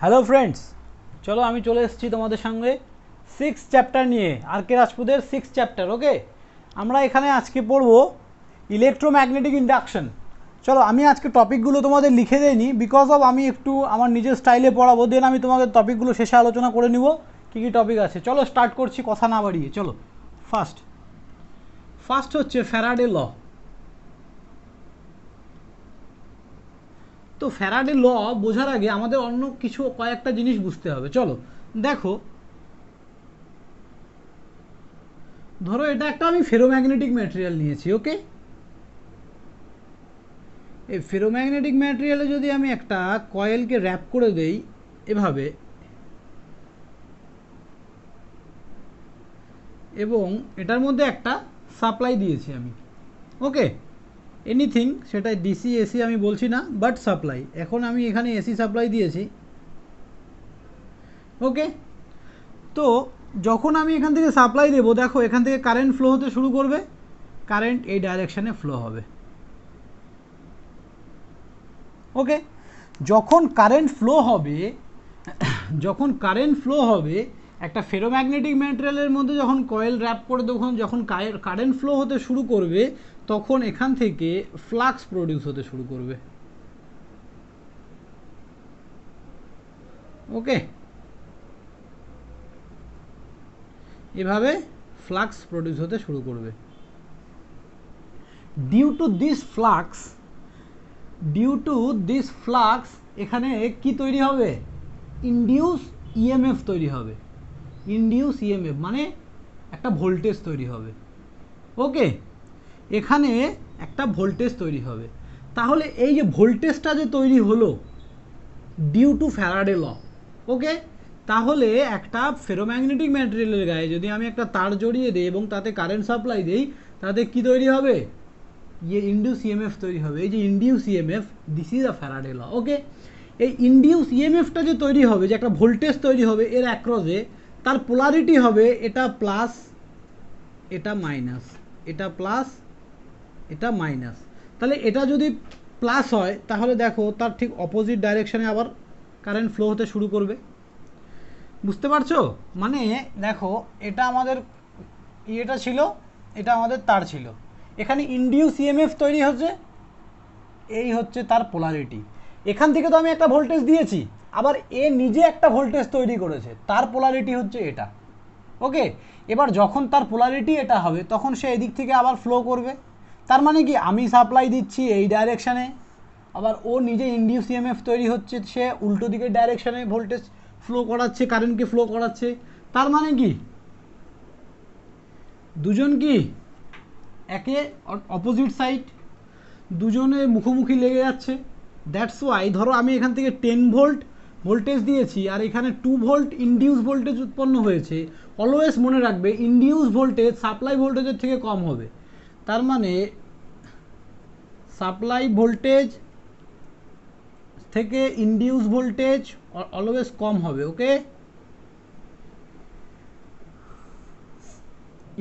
Hello friends, চলো আমি চলে এসেছি তোমাদের সঙ্গে 6 চ্যাপ্টার নিয়ে, আর কে রাজপুতের 6 চ্যাপ্টার। ওকে, আমরা এখানে আজকে পড়ব ইলেকট্রোম্যাগনেটিক ইন্ডাকশন। চলো আমি আজকে টপিকগুলো তোমাদের লিখে দেইনি, বিকজ অফ আমি একটু আমার নিজের স্টাইলে পড়াবো, দেন আমি তোমাদের টপিকগুলো শেষে আলোচনা করে নিব কী কী টপিক আছে। চলো স্টার্ট করছি কথা না বাড়িয়ে। চলো ফার্স্ট হচ্ছে ফ্যারাডে ল। তো ফ্যারাডে ল বোঝার আগে আমাদের অন্য কিছু কয়েকটা জিনিস বুঝতে হবে। চলো দেখো, ধরো এটা একটা আমি ফেরোম্যাগনেটিক ম্যাটেরিয়াল নিয়েছি। ওকে, এই ফেরোম্যাগনেটিক ম্যাটেরিয়ালে যদি আমি একটা কয়েলকে র্যাপ করে দেই এভাবে, এবং এটার মধ্যে একটা সাপ্লাই দিয়েছি আমি। ওকে, এনিথিং, সেটা ডিসি এসি আমি বলছি না, বাট সাপ্লাই। এখন আমি এখানে এসি সাপ্লাই দিয়েছি। ওকে, তো যখন আমি এখান থেকে সাপ্লাই দেবো, দেখো এখান থেকে কারেন্ট ফ্লো হতে শুরু করবে, কারেন্ট এই ডাইরেকশানে ফ্লো হবে। ওকে, যখন কারেন্ট ফ্লো হবে একটা ফেরোম্যাগনেটিক ম্যাটেরিয়ালের মধ্যে যখন কয়েল র্যাপ করে যখন কারেন্ট ফ্লো হতে শুরু করবে, তখন এখান থেকে ফ্লাক্স প্রডিউস হতে শুরু করবে। ওকে, এভাবে ফ্লাক্স প্রডিউস হতে শুরু করবে। ডিউ টু দিস ফ্লাক্স এখানে কি তৈরি হবে? ইনডিউস ইএমএফ তৈরি হবে। ইনডিউস ইএমএফ মানে একটা ভোল্টেজ তৈরি হবে। ওকে, এখানে একটা ভোল্টেজ তৈরি হবে। তাহলে এই যে ভোল্টেজটা যে তৈরি হলো ডিউ টু ফ্যারাডে ল, ওকে, তাহলে একটা ফেরোম্যাগনেটিক ম্যাটেরিয়ালের গায়ে যদি আমি একটা তার জড়িয়ে দিই এবং তাতে কারেন্ট সাপ্লাই দিই, তাতে কি তৈরি হবে? ইনডিউস ইএমএফ তৈরি হবে। এই যে induce EMF, this is a Faraday law. Okay, এই ইনডিউস ইএমএফটা যে তৈরি হবে, যে একটা ভোল্টেজ তৈরি হবে এর অ্যাক্রসে, তার পোলারিটি হবে এটা প্লাস, এটা মাইনাস, এটা প্লাস, এটা মাইনাস। তাহলে এটা যদি প্লাস হয়, তাহলে দেখো তার ঠিক অপোজিট ডাইরেকশানে আবার কারেন্ট ফ্লো হতে শুরু করবে। বুঝতে পারছো? মানে দেখো, এটা আমাদের ইয়েটা ছিল, এটা আমাদের তার ছিল, এখানে ইনডিউস ইএমএফ তৈরি হচ্ছে, এই হচ্ছে তার পোলারিটি। এখান থেকে তো আমি একটা ভোল্টেজ দিয়েছি, আবার এ নিজে একটা ভোল্টেজ তৈরি করেছে, তার পোলারিটি হচ্ছে এটা। ওকে, এবার যখন তার পোলারিটি এটা হবে, তখন সে এদিক থেকে আবার ফ্লো করবে। তার মানে কি, আমি সাপ্লাই দিচ্ছি এই ডাইরেকশানে, আবার ও নিজে ইনডিউস ইএমএফ তৈরি হচ্ছে, সে উল্টো দিকের ডাইরেকশানে ভোল্টেজ ফ্লো করাচ্ছে, কারেন্টকে ফ্লো করাচ্ছে। তার মানে কি, দুজন কি একে অপোজিট সাইড, দুজনে মুখোমুখি লেগে যাচ্ছে। দ্যাটস ওয়াই ধরো আমি এখান থেকে 10 ভোল্ট ভোল্টেজ দিয়েছি, আর এখানে 2 ভোল্ট ইনডিউস ভোল্টেজ উৎপন্ন হয়েছে। অলওয়েজ মনে রাখবে, ইনডিউস ভোল্টেজ সাপ্লাই ভোল্টেজের থেকে কম হবে। তার মানে সাপ্লাই ভোল্টেজ থেকে ইনডিউস ভোল্টেজ অলওয়েজ কম হবে। ওকে,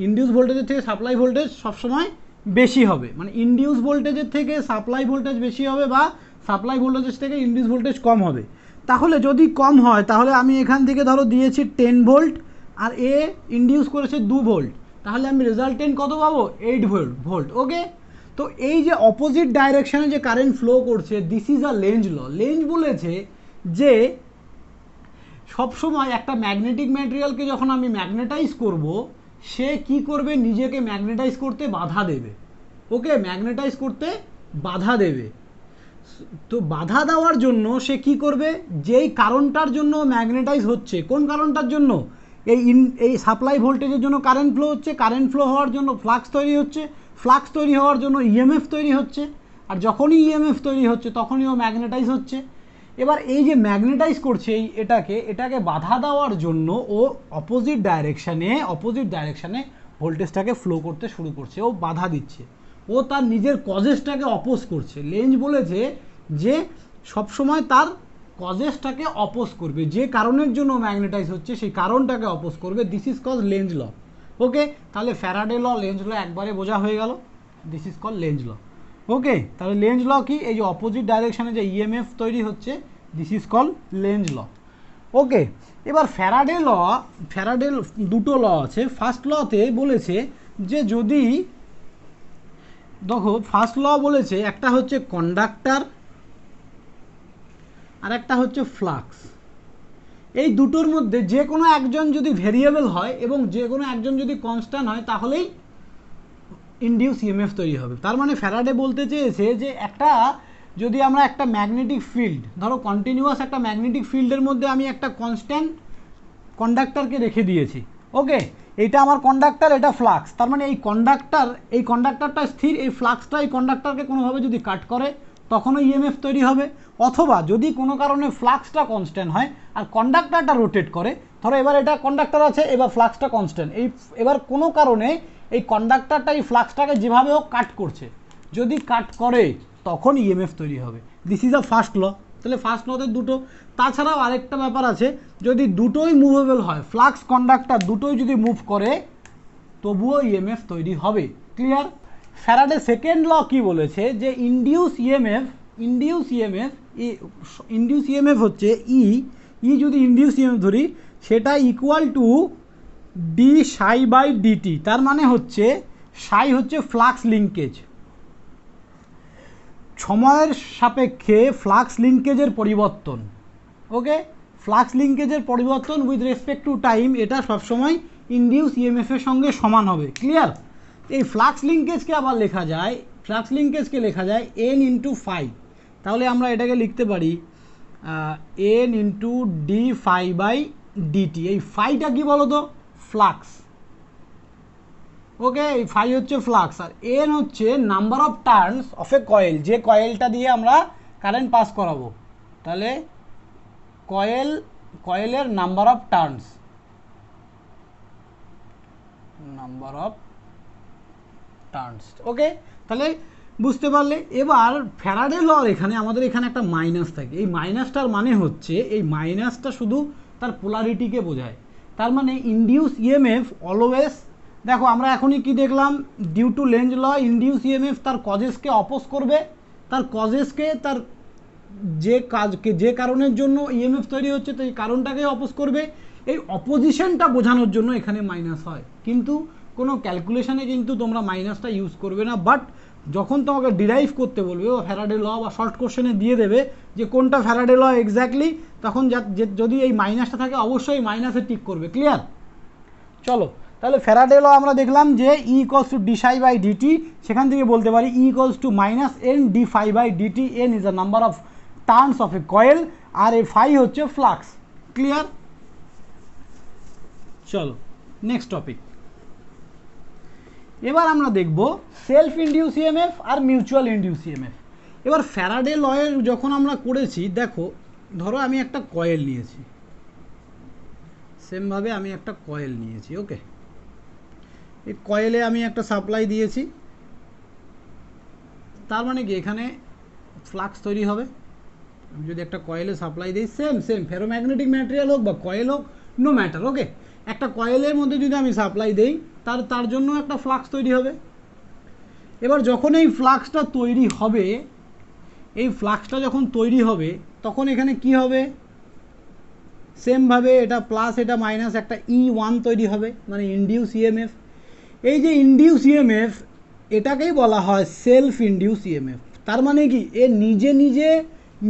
ইনডিউস ভোল্টেজের থেকে সাপ্লাই ভোল্টেজ সবসময় বেশি হবে। মানে ইনডিউস ভোল্টেজের থেকে সাপ্লাই ভোল্টেজ বেশি হবে, বা সাপ্লাই ভোল্টেজের থেকে ইনডিউস ভোল্টেজ কম হবে। তাহলে যদি কম হয়, তাহলে আমি এখান থেকে ধরো দিয়েছি 10 ভোল্ট, আর এ ইনডিউস করেছে 2 ভোল্ট, তাহলে আমি রেজাল্টেন্ট কত পাবো? 8 ভোল্ট। ওকে, তো এই যে অপোজিট ডাইরেকশানে যে কারেন্ট ফ্লো করছে, this is a Lenz law. Lenz বলেছে যে সবসময় একটা ম্যাগনেটিক ম্যাটেরিয়ালকে যখন আমি ম্যাগনেটাইজ করব, সে কি করবে? নিজেকে ম্যাগনেটাইজ করতে বাধা দেবে। ওকে, ম্যাগনেটাইজ করতে বাধা দেবে। তো বাধা দেওয়ার জন্য সে কি করবে? যেই কারণটার জন্য ম্যাগনেটাইজ হচ্ছে, কোন কারণটার জন্য? এই সাপ্লাই ভোল্টেজের জন্য কারেন্ট ফ্লো হচ্ছে, কারেন্ট ফ্লো হওয়ার জন্য ফ্লাক্স তৈরি হচ্ছে, ফ্লাক্স তৈরি হওয়ার জন্য ইএমএফ তৈরি হচ্ছে, আর যখনই ইএমএফ তৈরি হচ্ছে তখনই ও ম্যাগনেটাইজ হচ্ছে। এবার এই যে ম্যাগনেটাইজ করছে এটাকে বাধা দেওয়ার জন্য ও অপোজিট ডাইরেকশানে ভোল্টেজটাকে ফ্লো করতে শুরু করছে, ও বাধা দিচ্ছে, ও তার নিজের কজেসটাকে অপোজ করছে। লেঞ্জ বলেছে যে সবসময় তার কজেসটাকে অপোজ করবে, যে কারণের জন্য ম্যাগনেটাইজ হচ্ছে সেই কারণটাকে অপোজ করবে। দিস ইজ কজ লেঞ্জ ল। ওকে, তাহলে ফ্যারাডে ল, লেঞ্জ ল একবারে বোঝা হয়ে গেল। দিস ইজ কল লেঞ্জ ল। ওকে, তাহলে লেঞ্জ ল কি? এই যে অপোজিট ডাইরেকশানে যে ইএমএফ তৈরি হচ্ছে, দিস ইজ কল লেঞ্জ ল। ওকে, এবার ফ্যারাডের দুটো ল আছে। ফার্স্ট লতে বলেছে যে যদি দেখো ফার্স্ট ল বলেছে একটা হচ্ছে কন্ডাক্টর আর একটা হচ্ছে ফ্লাক্স। এই দুটোর মধ্যে যে কোনো একজন যদি ভেরিয়েবল হয় এবং যে কোনো একজন যদি কনস্ট্যান্ট হয় তাহলেই ইনডিউস ইএমএফ তৈরি হবে। তার মানে ফ্যারাডে বলতে চেয়েছে যে যদি আমরা একটা ম্যাগনেটিক ফিল্ড, ধরো কন্টিনিউয়াস একটা ম্যাগনেটিক ফিল্ডের মধ্যে আমি একটা কনস্ট্যান্ট কন্ডাক্টরকে রেখে দিয়েছি, ওকে, এইটা আমার কন্ডাক্টর, এটা ফ্লাক্স। তার মানে এই কন্ডাক্টরটা স্থির, এই ফ্লাক্সটা এই কন্ডাক্টরকে কোনোভাবে যদি কাট করে তখনও ইএমএফ তৈরি হবে। অথবা যদি কোনো কারণে ফ্লাক্সটা কনস্ট্যান্ট হয় আর কন্ডাক্টরটা রোটেট করে, ধরো এবার এটা কন্ডাক্টর আছে, এবার ফ্লাক্সটা কনস্ট্যান্ট, এবার কোনো কারণে এই কন্ডাক্টরটা এই ফ্লাক্সটাকে যেভাবে হোক কাট করছে, যদি কাট করে তখন ইএমএফ তৈরি হবে। This is a first law. তাহলে ফার্স্ট লতে দুটো। তাছাড়াও আরেকটা ব্যাপার আছে, যদি দুটোই মুভেবল হয়, ফ্লাক্স কন্ডাক্টর দুটোই যদি মুভ করে তবুও ইএমএফ তৈরি হবে। ক্লিয়ার? ফ্যারাডে সেকেন্ড ল কি বলেছে যে ইনডিউস ইএমএফ হচ্ছে যদি ইনডিউস ইএমএফ ধরি সেটা equal to d psi by dt. তার মানে হচ্ছে সাই হচ্ছে ফ্লাক্স লিঙ্কেজ, সময়ের সাপেক্ষে ফ্লাক্স লিঙ্কেজের পরিবর্তন। ওকে, ফ্লাক্স লিঙ্কেজের পরিবর্তন উইথ রেসপেক্ট টু টাইম, এটা সবসময় ইনডিউস ইএমএফের সঙ্গে সমান হবে। ক্লিয়ার? এই ফ্লাক্স লিঙ্কেজকে আবার লেখা যায় এন ইন্টু ফাই। তাহলে আমরা এটাকে লিখতে পারি N into d phi by dt. এই ফাইটা কি বলো তো? ফ্লাক্স। ওকে, এই ফাই হচ্ছে ফ্লাক্স আর এন হচ্ছে number of turns of a coil, যে কয়েলটা দিয়ে আমরা কারেন্ট পাস করাবো। তাহলে কয়েলের নাম্বার অফ টার্নস, ওকে, তাহলে বুঝতে পারলে। এবার ফ্যারাডে ল এখানে আমাদের এখানে একটা মাইনাস থাকে। এই মাইনাসটার মানে হচ্ছে এই মাইনাসটা শুধু তার পোলারিটিকে বোঝায়। তার মানে ইনডিউস ইএমএফ অলওয়েজ, দেখো আমরা এখনই কি দেখলাম, due to Lenz law induced EMF তার কজেসকে অপোজ করবে, তার যে কারণের জন্য ইএমএফ তৈরি হচ্ছে তো এই কারণটাকে অপোজ করবে। এই অপোজিশনটা বোঝানোর জন্য এখানে মাইনাস হয়, কিন্তু কোনো ক্যালকুলেশনে কিন্তু তোমরা মাইনাসটা ইউজ করবে না। বাট যখন তোমাকে ডিরাইভ করতে বলবে ও ফ্যারাডে ল বা শর্ট কোশ্চেনে দিয়ে দেবে যে কোনটা ফ্যারাডে ল এক্স্যাক্টলি, তখন যদি এই মাইনাসটা থাকে অবশ্যই মাইনাসে টিক করবে। ক্লিয়ার? চলো, তাহলে ফ্যারাডে ল আমরা দেখলাম যে E equals to d psi by dt, সেখান থেকে বলতে পারি E equals to minus N d phi by dt. N is the number of turns of a coil আর এ ফাই হচ্ছে ফ্লাক্স। ক্লিয়ার? চলো নেক্সট টপিক। এবার আমরা দেখব সেলফ ইনডিউস ইএমএফ আর মিউচুয়াল ইনডিউস ইএমএফ। এবার ফ্যারাডে লয়ের যখন আমরা করেছি, দেখো ধরো আমি একটা কয়েল নিয়েছি, সেমভাবে আমি একটা কয়েল নিয়েছি, ওকে, এই কয়েলে আমি একটা সাপ্লাই দিয়েছি, তার মানে কি এখানে ফ্লাক্স তৈরি হবে। আমি যদি একটা কয়েলে সাপ্লাই দিই, সেম ফেরোম্যাগনেটিক ম্যাটেরিয়াল হোক বা কয়েল হোক, নো ম্যাটার, ওকে, একটা কয়েলের মধ্যে যদি আমি সাপ্লাই দিই তার জন্য একটা ফ্লাক্স তৈরি হবে। এবার যখন এই ফ্লাক্সটা তৈরি হবে, তখন এখানে কি হবে, সেমভাবে এটা প্লাস এটা মাইনাস একটা E1 তৈরি হবে, মানে ইনডিউস ইএমএফ। এই যে ইনডিউস ইএমএফ এটাকেই বলা হয় সেলফ ইনডিউস ইএমএফ। তার মানে কি এ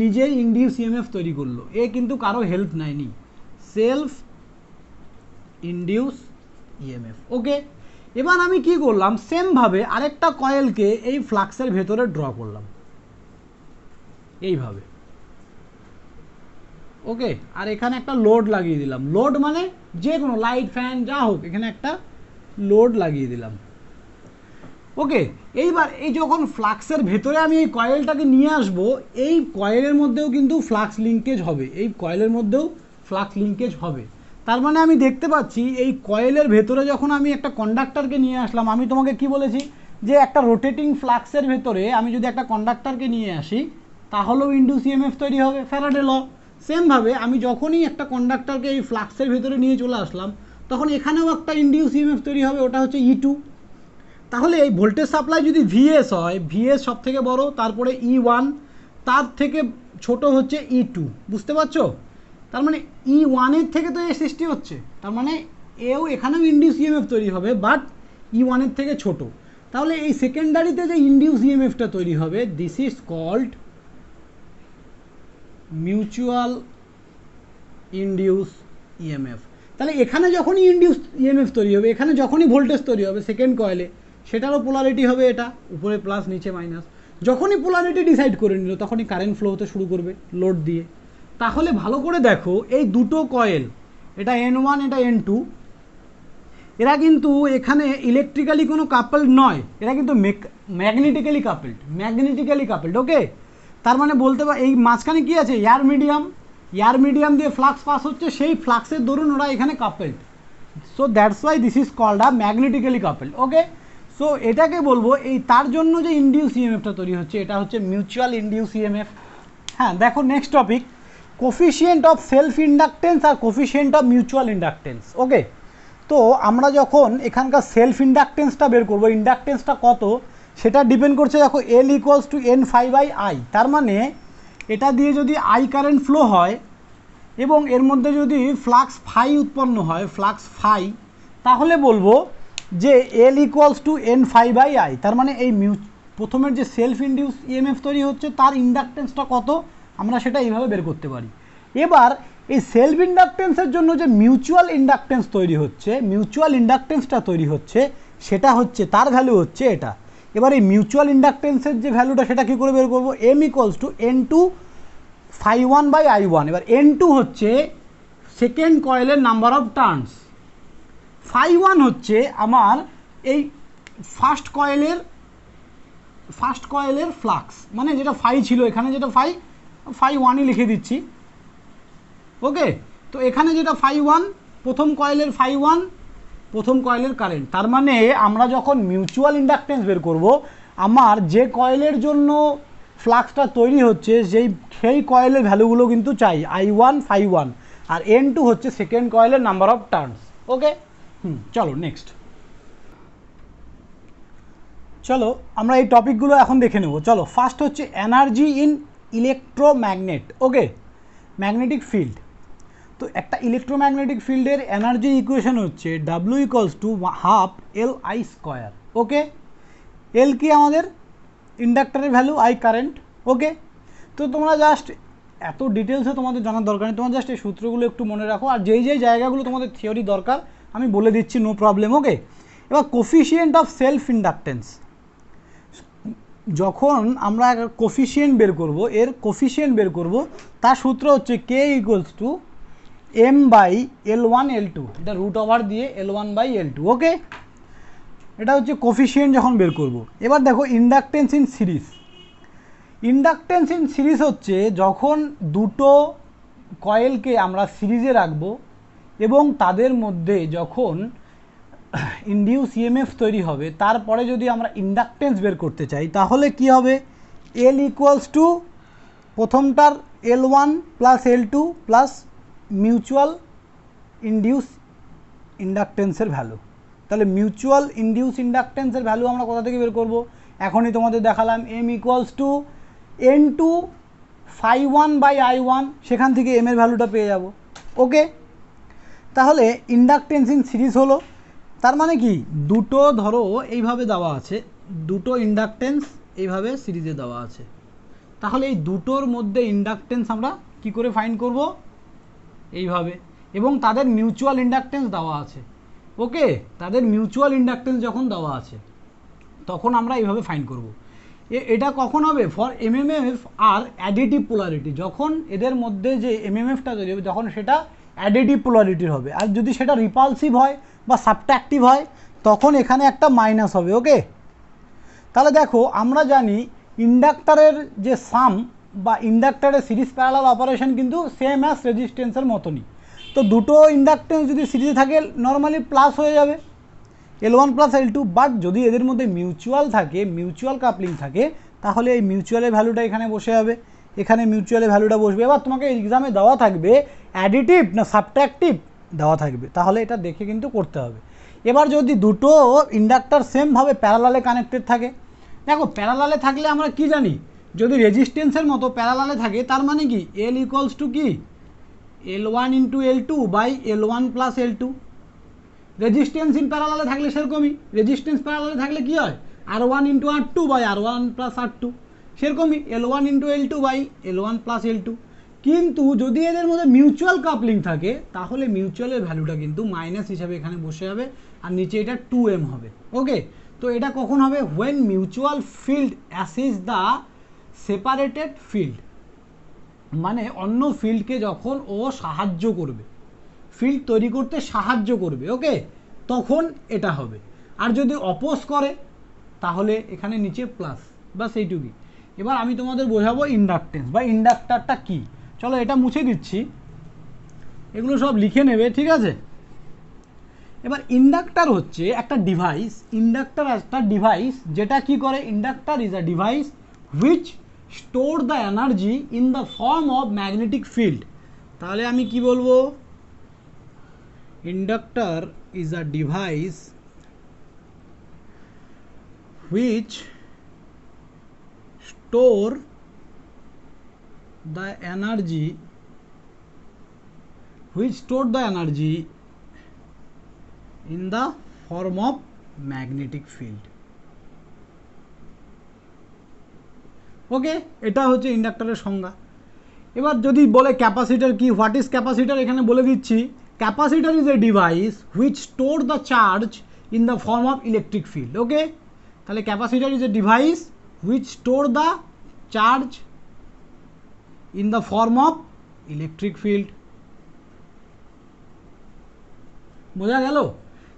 নিজে ইনডিউস ইএমএফ তৈরি করলো, এ কিন্তু কারো হেল্প নেয়নি, সেলফ ইনডিউস ইএমএফ। ওকে, এবার আমি কি করলাম, সেমভাবে আরেকটা কয়েলকে এই ফ্লাক্সের ভেতরে ড্র করলাম এইভাবে, ওকে, আর এখানে একটা লোড লাগিয়ে দিলাম। লোড মানে যে কোনো লাইট ফ্যান যা হোক, এখানে একটা লোড লাগিয়ে দিলাম, ওকে। এইবার এই যখন ফ্লাক্সের ভেতরে আমি এই কয়েলটাকে নিয়ে আসব, এই কয়েলের মধ্যেও কিন্তু ফ্লাক্স লিঙ্কেজ হবে, তার মানে আমি দেখতে পাচ্ছি এই কয়েলের ভেতরে যখন আমি একটা কন্ডাক্টরকে নিয়ে আসলাম, আমি তোমাকে কি বলেছি যে একটা রোটেটিং ফ্লাক্সের ভেতরে আমি যদি একটা কন্ডাক্টরকে নিয়ে আসি তাহলেও ইনডিউস ইএমএফ তৈরি হবে, ফ্যারাডে ল। সেমভাবে আমি যখনই একটা কন্ডাক্টরকে এই ফ্লাক্সের ভেতরে নিয়ে চলে আসলাম তখন এখানেও একটা ইনডিউস ইএমএফ তৈরি হবে, ওটা হচ্ছে E2। তাহলে এই ভোল্টেজ সাপ্লাই যদি VS হয়, VS সব থেকে বড়, তারপরে E1, তার থেকে ছোট হচ্ছে E2, বুঝতে পারছো? তার মানে E1 থেকে তো এ সৃষ্টি হচ্ছে, তার মানে এও এখানেও ইনডিউস ইএমএফ তৈরি হবে, বাট E1 থেকে ছোট। তাহলে এই সেকেন্ডারিতে যে ইনডিউস ইএমএফটা তৈরি হবে, this is called mutual induced EMF. তাহলে এখানে যখনই ইনডিউস ইএমএফ তৈরি হবে, এখানে যখনই ভোল্টেজ তৈরি হবে সেকেন্ড কয়েলে, সেটারও পোলারিটি হবে এটা, উপরে প্লাস নিচে মাইনাস। যখনই পোলারিটি ডিসাইড করে নিল তখনই কারেন্ট ফ্লো হতে শুরু করবে লোড দিয়ে। তাহলে ভালো করে দেখো, এই দুটো কয়েল, এটা N1 এটা N2, এরা কিন্তু এখানে ইলেকট্রিক্যালি কোনো কাপলড নয়, এরা কিন্তু ম্যাগনেটিক্যালি কাপলড। ওকে, তার মানে বলতে পার এই মাঝখানে কি আছে, এয়ার মিডিয়াম দিয়ে ফ্লাক্স পাস হচ্ছে, সেই ফ্লাক্সের দরুন ওরা এখানে coupled. So that's why this is called a magnetically coupled. Okay, so এটাকে বলবো এই তার জন্য যে ইনডিউস ইএমএফটা তৈরি হচ্ছে এটা হচ্ছে মিউচুয়াল ইনডিউস ইএমএফ। হ্যাঁ, দেখো next topic, coefficient of self inductance আর coefficient of mutual inductance. Okay, তো আমরা যখন এখানকার সেলফ ইন্ডাকটেন্সটা বের করবো, ইন্ডাকটেন্সটা কত সেটা ডিপেন্ড করছে, দেখো L ইকুয়ালস টু N∅I। তার মানে এটা দিয়ে যদি আই কারেন্ট ফ্লো হয় এবং এর মধ্যে যদি ফ্লাক্স ফাই উৎপন্ন হয়, ফ্লাক্স ফাই, তাহলে বলবো যে L ইকুয়ালস টু N∅I। তার মানে এই প্রথমের যে সেলফ ইনডিউস ইএমএফ তৈরি হচ্ছে তার ইন্ডাকটেন্সটা কত, আমরা সেটা এইভাবে বের করতে পারি। এবার এই সেলফ ইন্ডাকটেন্সের জন্য যে মিউচুয়াল ইন্ডাকটেন্স তৈরি হচ্ছে, মিউচুয়াল ইন্ডাকটেন্সটা তৈরি হচ্ছে, সেটা হচ্ছে তার ভ্যালু হচ্ছে এটা। এবার এই মিউচুয়াল ইন্ডাকটেন্সের যে ভ্যালুটা সেটা কী করে বের করবো, M ইকুয়ালস টু N2∅1/I1। এবার N2 হচ্ছে সেকেন্ড কয়েলের নাম্বার অফ টার্নস, ∅1 হচ্ছে আমার এই ফার্স্ট কয়েলের ফ্লাক্স, মানে যেটা ফাই ছিল এখানে, যেটা ∅1ই লিখে দিচ্ছি। ওকে, তো এখানে যেটা ∅1 প্রথম কয়েলের ∅1, প্রথম কয়েলের কারেন্ট। তার মানে আমরা যখন মিউচুয়াল ইন্ডাকটেন্স বের করব, আমার যে কয়েলের জন্য ফ্লাক্সটা তৈরি হচ্ছে সেই কয়েলের ভ্যালুগুলো কিন্তু চাই, I1 ∅1, আর N2 হচ্ছে সেকেন্ড কয়েলের নাম্বার অফ টার্নস। ওকে, চলো নেক্সট, চলো আমরা এই টপিকগুলো এখন দেখে নেব। চলো, ফার্স্ট হচ্ছে energy in electromagnet. Okay, magnetic field. তো একটা ইলেকট্রোম্যাগনেটিক ফিল্ডের এনার্জি ইকুয়েশন হচ্ছে W ইকুয়ালস টু ½ Li²। ওকে, এল কি আমাদের ইন্ডাক্টরের ভ্যালু, I কারেন্ট। ওকে, তো তোমরা জাস্ট এত ডিটেলসে তোমাদের জানার দরকার নেই, তোমরা জাস্ট এই সূত্রগুলো একটু মনে রাখো, আর যেই জায়গাগুলো তোমাদের থিওরি দরকার আমি বলে দিচ্ছি, নো প্রবলেম। ওকে, এবার কোফিশিয়েন্ট অফ সেলফ ইন্ডাকটেন্স, যখন আমরা কোফিশিয়েন্ট বের করব, এর কোফিশিয়েন্ট বের করব, তার সূত্র হচ্ছে K ইকুয়ালস টু M/L1L2, এটা রুট ওভার দিয়ে L1/L2। ওকে, এটা হচ্ছে কোফিশিয়েন্ট যখন বের করব। এবার দেখো inductance in series. Inductance in series হচ্ছে যখন দুটো কয়েলকে আমরা সিরিজে রাখবো এবং তাদের মধ্যে যখন ইনডিউস ইএমএফ তৈরি হবে, তারপরে যদি আমরা ইন্ডাকটেন্স বের করতে চাই তাহলে কি হবে, L ইকুয়ালস টু প্রথমটার L1 plus L2 plus mutual induce ইন্ডাকটেন্সের ভ্যালু। তাহলে মিউচুয়াল ইনডিউস ইন্ডাকটেন্সের ভ্যালু আমরা কোথা থেকে বের করব, এখনই তোমাদের দেখালাম, M ইকুয়ালস টু N2∅1/I1, সেখান থেকে M এর ভ্যালুটা পেয়ে যাব। ওকে, তাহলে ইন্ডাকটেন্স ইন সিরিজ হলো, তার মানে কি দুটো ধরো এইভাবে দেওয়া আছে, দুটো ইন্ডাকটেন্স এইভাবে সিরিজে দেওয়া আছে, তাহলে এই দুটোর মধ্যে ইন্ডাকটেন্স আমরা কি করে ফাইন্ড করব, এইভাবে, এবং তাদের মিউচুয়াল ইন্ডাকটেন্স দেওয়া আছে। ওকে, তাদের মিউচুয়াল ইন্ডাকটেন্স যখন দেওয়া আছে তখন আমরা এইভাবে ফাইন্ড করব। এটা কখন হবে, ফর এমএমএফ আর অ্যাডিটিভ পোলারিটি, যখন এদের মধ্যে যে এমএমএফটা তৈরি হবে যখন সেটা অ্যাডিটিভ পোলারিটির হবে, আর যদি সেটা রিপালসিভ হয় বা সাবট্রাকটিভ হয় তখন এখানে একটা মাইনাস হবে। ওকে, তাহলে দেখো আমরা জানি ইন্ডাক্টরের যে সাম বা ইন্ডাক্টরের সিরিজ প্যারালাল অপারেশন কিন্তু সেম অ্যাজ রেজিস্ট্যান্সের মতনই। তো দুটো ইন্ডাকটেন্স যদি সিরিজে থাকে নর্মালি প্লাস হয়ে যাবে L1 প্লাস L2, বাট যদি এদের মধ্যে মিউচুয়াল থাকে, মিউচুয়াল কাপলিং থাকে, তাহলে এই মিউচুয়ালের ভ্যালুটা এখানে বসে যাবে, এখানে মিউচুয়ালের ভ্যালুটা বসবে। এবার তোমাকে এক্সামে দেওয়া থাকবে অ্যাডিটিভ না সাবট্রাকটিভ দেওয়া থাকবে, তাহলে এটা দেখে কিন্তু করতে হবে। এবার যদি দুটো ইন্ডাক্টর সেমভাবে প্যারালালে কানেক্টেড থাকে, দেখো প্যারালালে থাকলে আমরা কি জানি, যদি রেজিস্ট্যান্সের মতো প্যারালালে থাকে তার মানে কি L ইকুয়ালস টু কি L1 into L2 by L1 plus L2। Resistance in প্যারালালে থাকলে সেরকমই, রেজিস্ট্যান্স প্যারালালে থাকলে কি হয়, R1 into R2 by R1 plus R2, সেরকমই L1 into L2 by L1 plus L2। কিন্তু যদি এদের মধ্যে মিউচুয়াল কাপলিং থাকে তাহলে মিউচুয়ালের ভ্যালুটা কিন্তু মাইনাস হিসাবে এখানে বসে যাবে আর নিচে এটা 2m হবে। ওকে, তো এটা কখন হবে, হোয়েন মিউচুয়াল ফিল্ড অ্যাসিস দ্য সেপারেটেড ফিল্ড, মানে অন্য ফিল্ডকে যখন ও সাহায্য করবে, ফিল্ড তৈরি করতে সাহায্য করবে, ওকে, তখন এটা হবে। আর যদি অপোজ করে তাহলে এখানে নিচে প্লাস, বাস এইটুকুই। এবার আমি তোমাদের বোঝাবো ইন্ডাকটেন্স বা ইন্ডাক্টারটা কি। চলো এটা মুছে দিচ্ছি, এগুলো সব লিখে নেবে, ঠিক আছে। এবার ইন্ডাক্টার হচ্ছে একটা ডিভাইস, ইন্ডাক্টার একটা ডিভাইস যেটা কি করে, inductor is a device which store the energy in the form of magnetic field. তাহলে আমি কি বলবো, inductor is a device which store the energy in the form of magnetic field। ওকে, এটা হচ্ছে ইন্ডাক্টরের সংজ্ঞা। এবার যদি বলে ক্যাপাসিটর কি, হোয়াট ইজ ক্যাপাসিটর, এখানে বলে দিচ্ছি, capacitor is a device which store the charge in the form of electric field. Okay, তাহলে capacitor is a device which store the charge in the form of electric field। বোঝা গেল?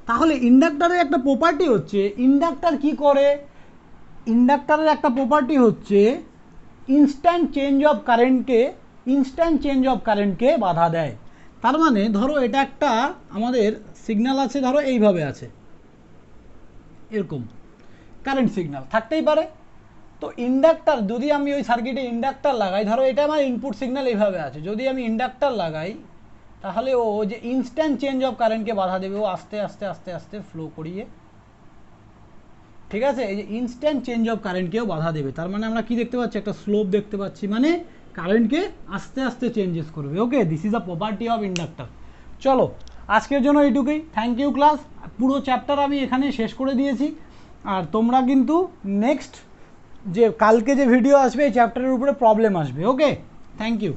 তাহলে ইন্ডাক্টরের একটা property হচ্ছে, ইন্ডাক্টর কি করে, ইন্ডাক্টরের একটা প্রপার্টি হচ্ছে ইনস্ট্যান্ট চেঞ্জ অফ কারেন্টকে বাধা দেয়। তার মানে ধরো এটা একটা আমাদের সিগন্যাল আছে, ধরো এইভাবে আছে, এরকম কারেন্ট সিগন্যাল থাকতেই পারে। তো ইন্ডাক্টর, যদি আমি ওই সার্কিটে ইন্ডাক্টর লাগাই, ধরো এটা আমার ইনপুট সিগন্যাল এইভাবে আছে, যদি আমি ইন্ডাক্টর লাগাই তাহলে ও যে ইনস্ট্যান্ট চেঞ্জ অফ কারেন্টকে বাধা দেবে, ও আস্তে আস্তে আস্তে আস্তে ফ্লো করিয়ে, ঠিক আছে, এই যে ইনস্ট্যান্ট চেঞ্জ অফ কারেন্টকেও বাধা দেবে। তার মানে আমরা কি দেখতে পাচ্ছি, একটা স্লোপ দেখতে পাচ্ছি, মানে কারেন্টকে আস্তে আস্তে চেঞ্জেস করবে। Okay, this is a property of inductor. চলো আজকের জন্য এইটুকুই, থ্যাংক ইউ ক্লাস। পুরো চ্যাপ্টার আমি এখানে শেষ করে দিয়েছি, আর তোমরা কিন্তু নেক্সট যে কালকে যে ভিডিও আসবে এই চ্যাপ্টারের উপরে প্রবলেম আসবে। ওকে, থ্যাংক ইউ।